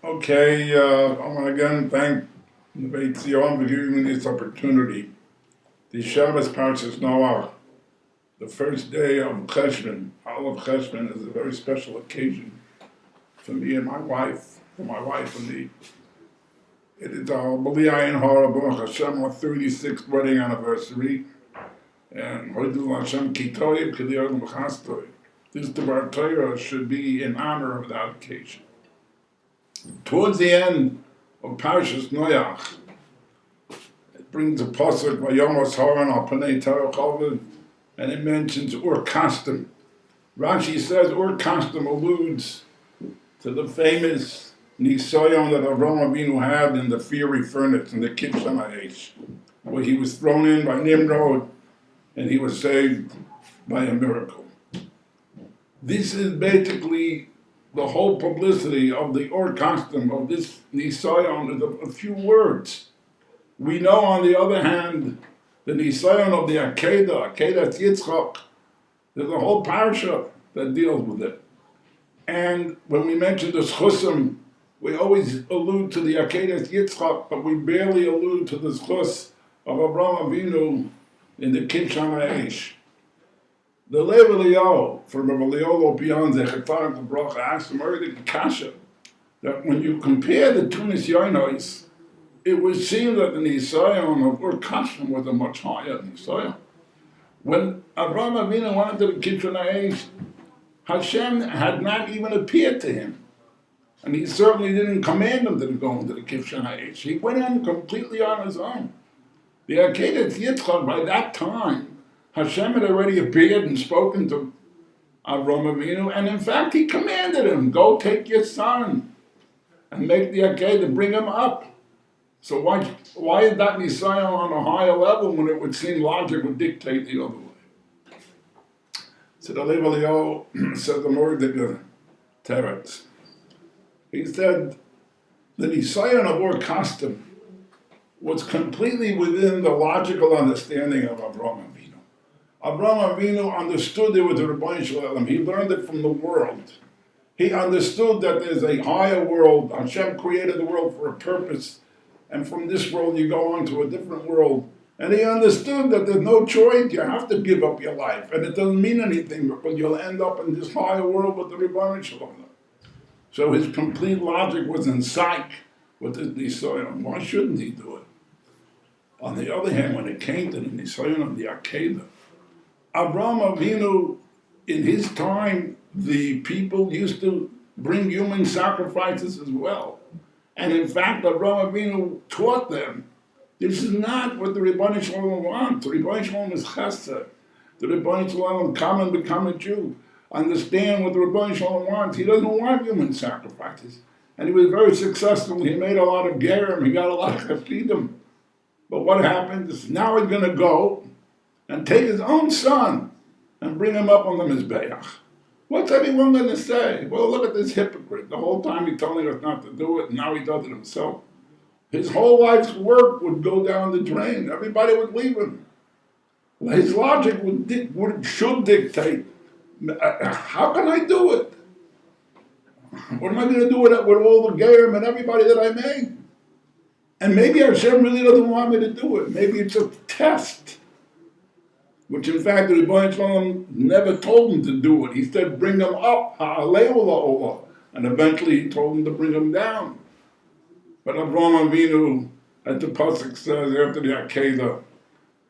Okay, I want to again thank Neveh for giving me this opportunity. The Shabbos Parshas Noah, the first day of Cheshvan, all of Cheshvan, is a very special occasion for me and my wife, and me. It is our B'li Ayin Hara Baruch Hashem, our 36th wedding anniversary, and Hodu Hashem Kitoyev K'liyot M'chastoy. This Devar Torah should be in honor of that occasion. Towards the end of Parshas Noach, it brings a pasuk Vayomos Haran al Panei Terach, and it mentions Ur Kasdim. Rashi says Ur Kasdim alludes to the famous Nisayon that Avraham Avinu had in the fiery furnace in the Kitchen HaEsh, where he was thrown in by Nimrod and he was saved by a miracle. This is basically the whole publicity of the Or custom of this Nisayon is a few words. We know, on the other hand, the Nisayon of the Akedah Yitzchak, there's a whole parasha that deals with it. And when we mention the Schusim, we always allude to the Akedah Yitzchak, but we barely allude to the Schus of Avraham Avinu in the Kitchen HaEsh. The Lev Eliyahu from Rabbi Eliyahu beyond the Chetar the Bracha asked him earlier Kasha that when you compare the two Nisyonos, it would seem that the Nisayon of Ur Kasdim was a much higher Nisayon. When Avraham Avinu went into the Kitchen HaEsh, Hashem had not even appeared to him, and he certainly didn't command him to go into the Kitchen HaEsh. He went in completely on his own. The Akedah Yitzchak by that time, Hashem had already appeared and spoken to Avraham Avinu, and in fact he commanded him, go take your son and make the Akedah, bring him up. So why is that Nisayon on a higher level when it would seem logic would dictate the other way? So the Lev Eliyahu said the Mordechai Teretz. He said the Nisayon of Ur Kasdim was completely within the logical understanding of Avraham Avinu. Avraham Avinu understood it with the Rabbi Shalom. He learned it from the world. He understood that there's a higher world. Hashem created the world for a purpose, and from this world you go on to a different world. And he understood that there's no choice. You have to give up your life, and it doesn't mean anything because you'll end up in this higher world with the Rabbi Shalom. So his complete logic was in sight with this Nisayon. Why shouldn't he do it? On the other hand, when it came to the Nisayon of the Akedah, Avraham Avinu, in his time, the people used to bring human sacrifices as well. And in fact, Avraham Avinu taught them, this is not what the Ribbon Shalom wants. The Ribbon Shalom is chesed. The Ribbon Shalom, come and become a Jew. Understand what the Ribbon Shalom wants. He doesn't want human sacrifices. And he was very successful. He made a lot of gerim. He got a lot of chassidim. But what happened is now he's going to go and take his own son and bring him up on the Mizbeach. What's anyone going to say? Well, look at this hypocrite. The whole time he telling us not to do it, and now he does it himself. His whole life's work would go down the drain. Everybody would leave him. His logic should dictate, how can I do it? What am I going to do with all the gerim and everybody that I made? And maybe Hashem really doesn't want me to do it. Maybe it's a test. Which in fact the Rebbeinu Shalom never told him to do it. He said, bring him up, and eventually he told him to bring him down. But Avraham Avinu, as the pasuk says after the Akedah,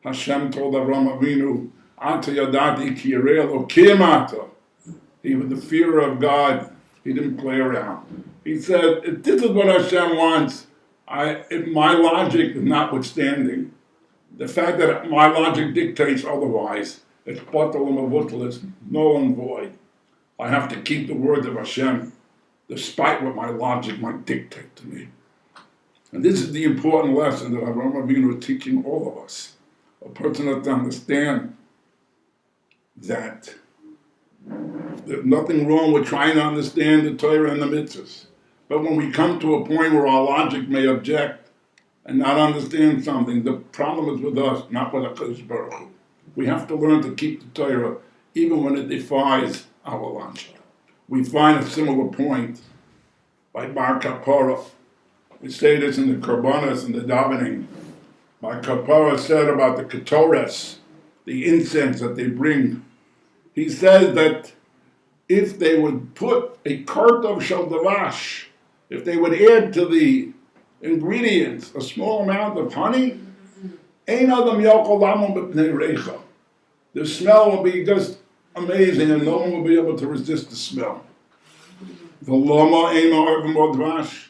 Hashem told Avraham Avinu, Ata yadati ki yireh Elokim ata. He was the fear of God. He didn't play around. He said, if this is what Hashem wants, my logic is notwithstanding. The fact that my logic dictates otherwise, it's batal u'mavutl, it's null and void. I have to keep the word of Hashem, despite what my logic might dictate to me. And this is the important lesson that Avraham Avinu is teaching all of us. A person has to understand that there's nothing wrong with trying to understand the Torah and the mitzvahs. But when we come to a point where our logic may object, and not understand something, the problem is with us, not with HaKadosh Baruch Hu. We have to learn to keep the Torah even when it defies our logic. We find a similar point by Bar Kapara. We say this in the Karbanas and the davening. Bar Kapara said about the Ketores, the incense that they bring. He says that if they would put a quart of shaldavash, if they would add to the ingredients a small amount of honey, ein adam yochel lamon b'pnei reicha. The smell will be just amazing, and no one will be able to resist the smell. V'lama ein ma'arvim odvash.